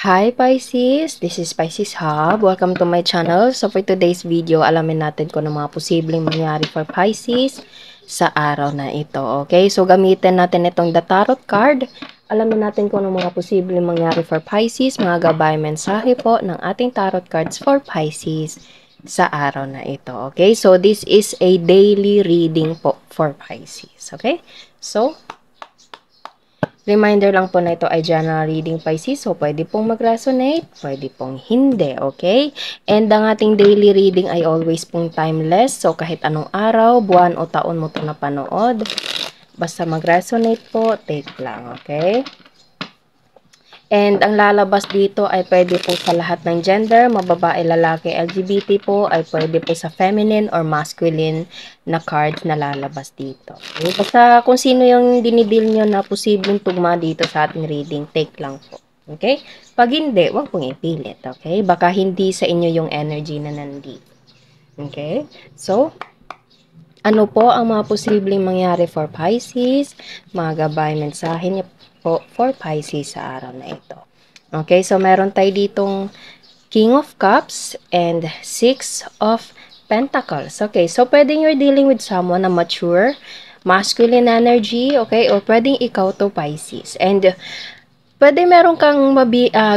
Hi Pisces! This is Pisces Hub. Welcome to my channel. So for today's video, alamin natin kung ano mga posibleng mangyari for Pisces sa araw na ito. Okay? So gamitin natin itong The Tarot card. Alamin natin kung ano mga posibleng mangyari for Pisces. Mga gabay mensahe po ng ating Tarot cards for Pisces sa araw na ito. Okay? So this is a daily reading po for Pisces. Okay? So, reminder lang po na ito ay general reading Pisces. So, pwede pong mag-resonate, pwede pong hindi, okay? And ang ating daily reading ay always pong timeless. So, kahit anong araw, buwan o taon mo ito napanood, basta mag-resonate po, take lang, okay? And ang lalabas dito ay pwede po sa lahat ng gender, mababae, lalaki, LGBT po, ay pwede po sa feminine or masculine na cards na lalabas dito. Okay? Basta kung sino yung dinidil nyo na posibleng tugma dito sa ating reading, take lang po. Okay? Pag hindi, huwag pong ipilit. Okay? Baka hindi sa inyo yung energy na nandito. Okay? So, ano po ang mga posibleng mangyari for Pisces? Mga gabay mensahe niyo po for Pisces sa araw na ito. Okay, so meron tayo ditong King of Cups and Six of Pentacles. Okay, so pwedeng you're dealing with someone na mature, masculine energy, okay? O pwedeng ikaw to Pisces. And pwede meron kang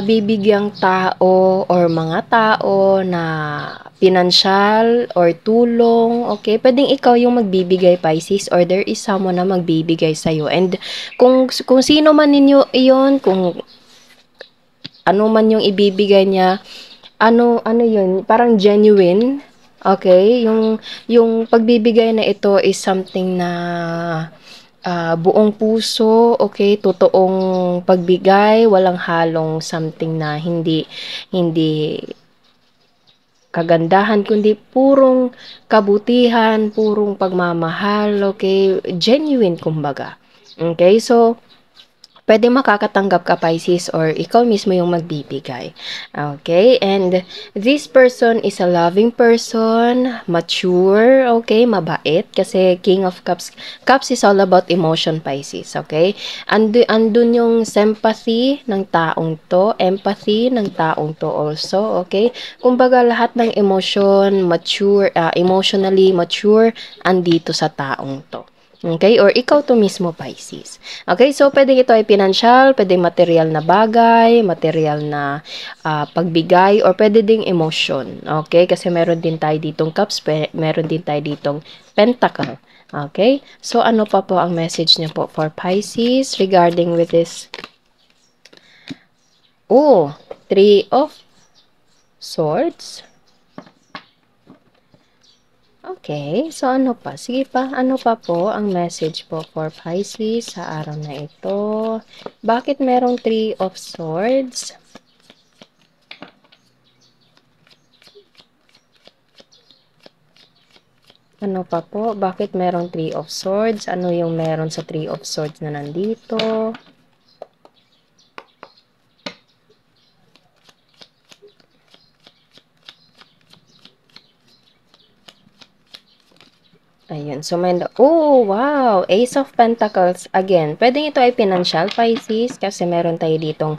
bibigyang tao or mga tao na pinansyal or tulong, okay? Pwedeng ikaw yung magbibigay Pisces or there is someone na magbibigay sa'yo. And kung sino man ninyo iyon, kung ano man yung ibibigay niya, ano yun, parang genuine, okay? Yung pagbibigay na ito is something na buong puso, okay, totoong pagbigay, walang halong something na hindi kagandahan, kundi purong kabutihan, purong pagmamahal, okay, genuine kumbaga. Okay, so pwede makakatanggap ka Pisces or ikaw mismo yung magbibigay. Okay? And this person is a loving person, mature, okay? Mabait. Kasi King of Cups. Cups is all about emotion Pisces. Okay? Andun yung sympathy ng taong to, empathy ng taong to also. Okay? Kumbaga lahat ng emotion, mature, emotionally mature, andito sa taong to. Okay? Or ikaw to mismo, Pisces. Okay? So, pwede ito ay financial, pwede material na bagay, material na pagbigay, or pwede ding emotion. Okay? Kasi meron din tayo ditong cups, meron din tayo ditong pentacle. Okay? So, ano pa po ang message niyo po for Pisces regarding with this? Oh, Three of Swords. Okay, so ano pa? Sige pa, ano pa po ang message po for Pisces sa araw na ito? Bakit merong Three of Swords? Ano pa po? Bakit merong Three of Swords? Ano yung meron sa Three of Swords na nandito? Ayun. So, oh, wow! Ace of Pentacles. Again, pwedeng ito ay financial, Pisces, kasi meron tayo ditong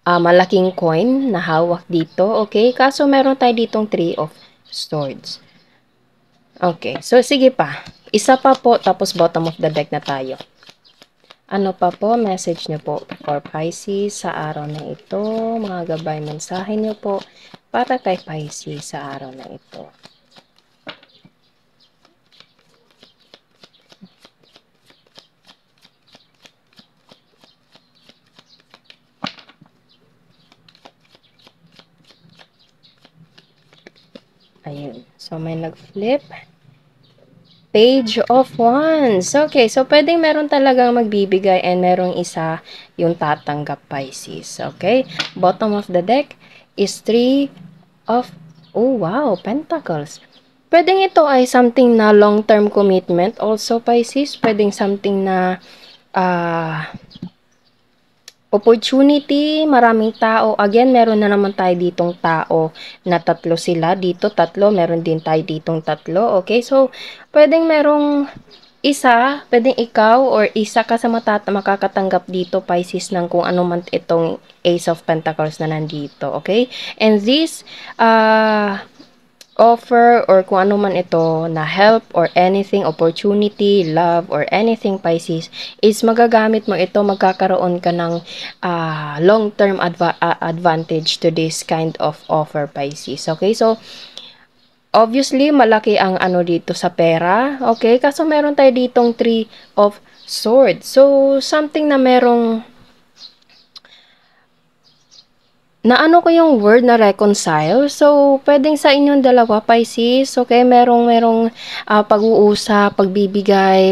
malaking coin na hawak dito. Okay? Kaso, meron tayo ditong Three of Swords. Okay. So, sige pa. Isa pa po, tapos bottom of the deck na tayo. Ano pa po, message nyo po for Pisces sa araw na ito. Mga gabay mensahe nyo po para kay Pisces sa araw na ito. Ayun. So, may nag-flip. Page of Wands. Okay, so pwedeng meron talagang magbibigay and merong isa yung tatanggap Pisces. Okay? Bottom of the deck is Three of, oh wow, Pentacles. Pwedeng ito ay something na long-term commitment. Also, Pisces, pwedeng something na opportunity, maraming tao. Again, meron na naman tayo ditong tao na tatlo sila. Dito, tatlo. Meron din tayo ditong tatlo. Okay? So, pwedeng merong pwedeng ikaw or isa ka sa makakatanggap dito, Pisces, ng kung ano man itong Ace of Pentacles na nandito, okay? And this, offer or kung ano man ito na help or anything, opportunity, love, or anything, Pisces, is magagamit mo ito, magkakaroon ka ng long-term advantage to this kind of offer, Pisces. Okay, so obviously, malaki ang ano dito sa pera. Okay, kaso meron tayo ditong 3 of Swords. So, something na merong naano ko yung word na reconcile. So, pwedeng sa inyong dalawa, Pisces, okay, merong pag-uusap, pagbibigay,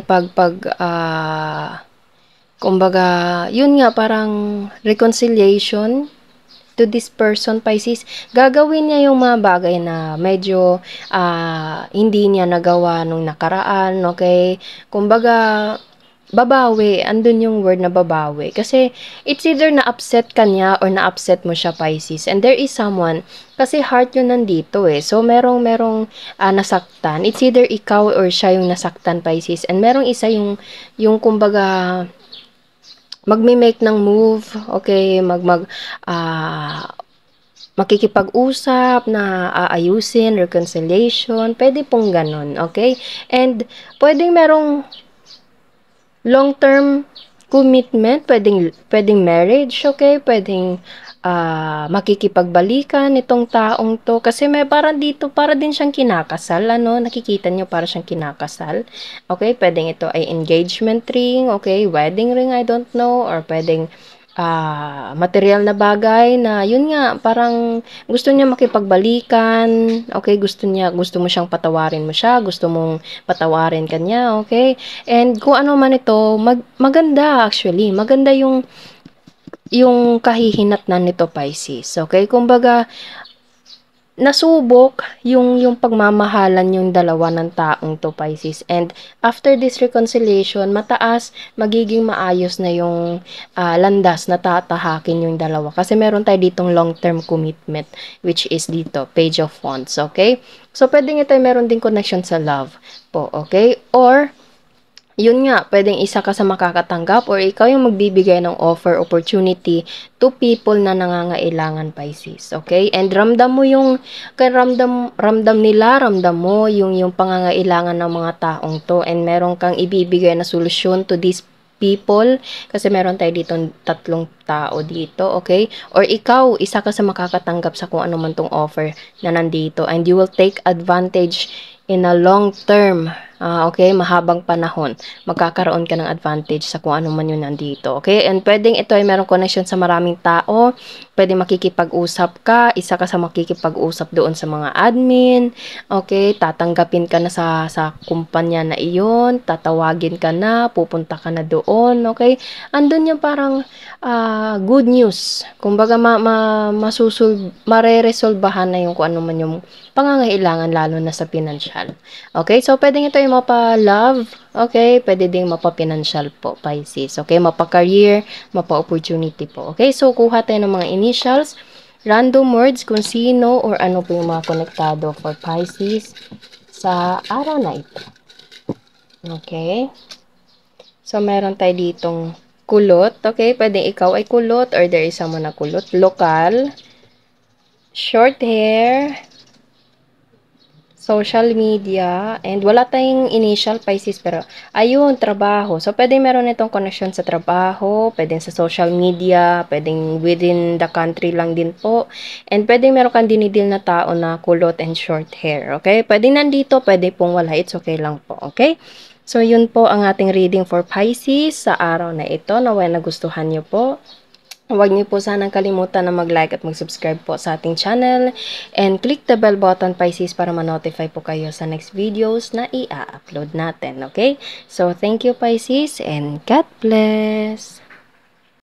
kumbaga, yun nga, parang reconciliation to this person, Pisces. Gagawin niya yung mga bagay na medyo hindi niya nagawa nung nakaraan, okay? Kumbaga, babawi, andun yung word na babawi. Kasi, it's either na-upset ka niya or na-upset mo siya, Pisces. And there is someone, kasi heart yun nandito eh. So, merong nasaktan. It's either ikaw or siya yung nasaktan, Pisces. And merong isa yung kumbaga, magme-make ng move, okay, makikipag-usap na aayusin, reconciliation, pwede pong ganun, okay? And, pwedeng merong long-term commitment, pwedeng marriage, okay? Pwedeng makikipagbalikan itong taong to. Kasi may parang dito, para din siyang kinakasal, ano? Nakikita niyo para siyang kinakasal. Okay? Pwedeng ito ay engagement ring, okay? Wedding ring, I don't know. Or pwedeng material na bagay na yun nga, parang gusto niya makipagbalikan, okay, gusto mo siyang patawarin mo siya, gusto mong patawarin kanya, okay, and kung ano man ito, maganda actually, maganda yung kahihinatnan nito, Pisces, okay, kumbaga, nasubok yung pagmamahalan yung dalawa ng taong to, Pisces. And after this reconciliation, magiging maayos na yung landas na tatahakin yung dalawa. Kasi meron tayo ditong long-term commitment, which is dito, Page of Wands, okay? So, pwedeng ito meron din connection sa love po, okay? Or, yun nga, pwedeng isa ka sa makakatanggap or ikaw yung magbibigay ng offer, opportunity to people na nangangailangan, Pisces. Okay? And ramdam mo ramdam mo yung pangangailangan ng mga taong to, and meron kang ibibigay na solusyon to these people, kasi meron tayo dito 3 tao dito, okay? Or ikaw, isa ka sa makakatanggap sa kung ano man tong offer na nandito, and you will take advantage in a long term, okay, mahabang panahon, magkakaroon ka ng advantage sa kung ano man yun nandito, okay? And pwedeng ito ay merong connection sa maraming tao, pwedeng makikipag-usap ka, isa ka sa makikipag-usap doon sa mga admin, okay, tatanggapin ka na sa kumpanya na iyon, tatawagin ka na, pupunta ka na doon, okay? Andun yung parang good news, kumbaga mareresolbahan na yung kung ano man yung pangangailangan, lalo na sa pinansyal. Okay, so pwedeng ito yung mapa-love, okay, pwede ding mapa-pinansyal po, Pisces, okay, mapa-career, mapa-opportunity po, okay, so kuha tayo ng mga initials, random words kung sino or ano po yung mga konektado for Pisces sa araw na ito. Okay, so meron tayo ditong kulot, okay, pwedeng ikaw ay kulot or there is someone na kulot, lokal, short hair, social media, and wala tayong initial, Pisces, pero ayun, trabaho. So, pwede meron itong connection sa trabaho, pwede sa social media, pwedeng within the country lang din po, and pwede meron kang dinidil na tao na kulot and short hair, okay? Pwede nandito, pwede pong wala, it's okay lang po, okay? So, yun po ang ating reading for Pisces sa araw na ito. Naway nagustuhan nyo po. Huwag niyo po sanang kalimutan na mag-like at mag-subscribe po sa ating channel. And click the bell button, Pisces, para ma-notify po kayo sa next videos na i-upload natin. Okay? So, thank you, Pisces, and God bless!